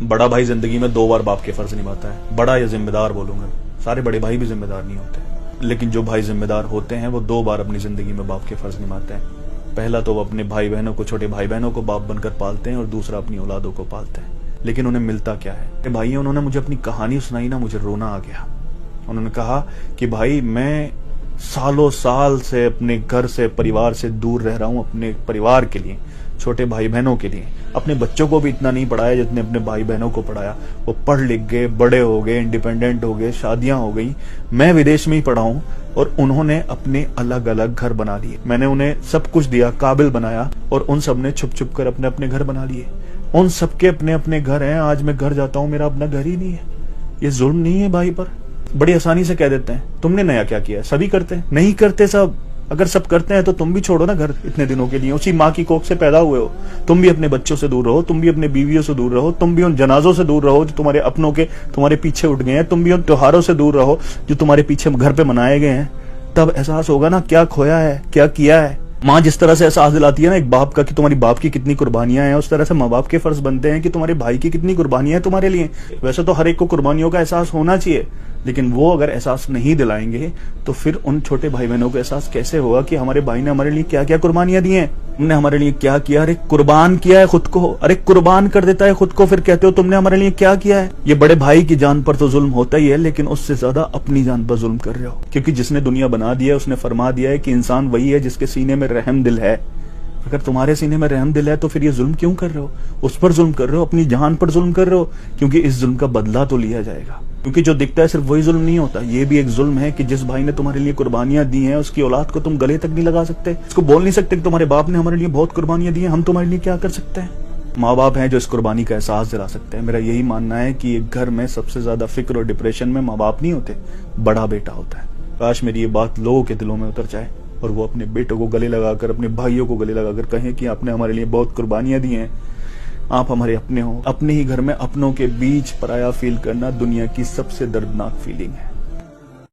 बड़ा भाई जिंदगी में 2 बार बाप के फर्ज निभाता है। बड़ा या जिम्मेदार बोलूंगा, सारे बड़े भाई भी जिम्मेदार नहीं होते, लेकिन जो भाई जिम्मेदार होते हैं वो 2 बार अपनी जिंदगी में बाप के फर्ज निभाते हैं। पहला तो वो अपने भाई बहनों को, छोटे भाई बहनों को बाप बनकर पालते हैं, और दूसरा अपनी औलादों को पालते हैं। लेकिन उन्हें मिलता क्या है? भाई उन्होंने मुझे अपनी कहानी सुनाई ना, मुझे रोना आ गया। उन्होंने कहा कि भाई मैं सालों साल से अपने घर से, परिवार से दूर रह रहा हूं, अपने परिवार के लिए, छोटे भाई बहनों के लिए। अपने बच्चों को भी इतना नहीं पढ़ाया जितने अपने भाई बहनों को पढ़ाया। वो पढ़ लिख गए, बड़े हो गए, इंडिपेंडेंट हो गए, शादियां हो गई। मैं विदेश में ही पढ़ा हूं और उन्होंने अपने अलग अलग घर बना लिए। मैंने उन्हें सब कुछ दिया, काबिल बनाया, और उन सब ने छुप छुप कर अपने अपने घर बना लिए। उन सबके अपने अपने घर हैं। आज मैं घर जाता हूं, मेरा अपना घर ही नहीं है। ये जुल्म नहीं है भाई पर? बड़ी आसानी से कह देते हैं तुमने नया क्या किया है? सभी करते हैं? नहीं करते सब। अगर सब करते हैं तो तुम भी छोड़ो ना घर इतने दिनों के लिए। उसी माँ की कोख से पैदा हुए हो, तुम भी अपने बच्चों से दूर रहो, तुम भी अपने बीवियों से दूर रहो, तुम भी उन जनाजों से दूर रहो जो तुम्हारे अपनों के तुम्हारे पीछे उठ गए हैं, तुम भी उन त्योहारों से दूर रहो जो तुम्हारे पीछे घर पे मनाए गए हैं। तब एहसास होगा ना क्या खोया है, क्या किया है। माँ जिस तरह से एहसास दिलाती है ना एक बाप का कि तुम्हारी बाप की कितनी कुर्बानियां हैं, उस तरह से माँ बाप के फर्ज बनते हैं कि तुम्हारे भाई की कितनी कुर्बानियां हैं तुम्हारे लिए। वैसे तो हर एक को कुर्बानियों का एहसास होना चाहिए, लेकिन वो अगर एहसास नहीं दिलाएंगे तो फिर उन छोटे भाई बहनों को एहसास कैसे होगा कि हमारे भाई ने हमारे लिए क्या क्या कुर्बानियां दी हैं, हमने हमारे लिए क्या किया। अरे कुर्बान किया है खुद को, अरे कुर्बान कर देता है खुद को, फिर कहते हो तुमने हमारे लिए क्या किया है। ये बड़े भाई की जान पर तो जुल्म होता ही है, लेकिन उससे ज्यादा अपनी जान पर जुल्म कर रहे हो, क्योंकि जिसने दुनिया बना दिया है उसने फरमा दिया है कि इंसान वही है जिसके सीने में रहम दिल है। अगर तुम्हारे सीने में रहम दिल है तो फिर ये जुल्म क्यों कर रहे हो? उस पर जुल्म कर रहे हो, अपनी जान पर जुल्म कर रहे हो, क्योंकि इस जुल्म का बदला तो लिया जाएगा। क्योंकि जो दिखता है सिर्फ वही जुल्म नहीं होता, ये भी एक जुल्म है कि जिस भाई ने तुम्हारे लिए कुर्बानियां दी हैं उसकी औलाद को तुम गले तक नहीं लगा सकते, उसको बोल नहीं सकते कि तुम्हारे बाप ने हमारे लिए बहुत कुर्बानियां दी हैं, हम तुम्हारे लिए क्या कर सकते हैं। माँ बाप हैं जो इस कुर्बानी का एहसास दिला सकते हैं। मेरा यही मानना है कि एक घर में सबसे ज्यादा फिक्र और डिप्रेशन में माँ बाप नहीं होते, बड़ा बेटा होता है। काश मेरी ये बात लोगों के दिलों में उतर जाए और वो अपने बेटों को गले लगाकर, अपने भाइयों को गले लगाकर कहें कि आपने हमारे लिए बहुत कुर्बानियां दी हैं, आप हमारे अपने हो। अपने ही घर में अपनों के बीच पराया फील करना दुनिया की सबसे दर्दनाक फीलिंग है।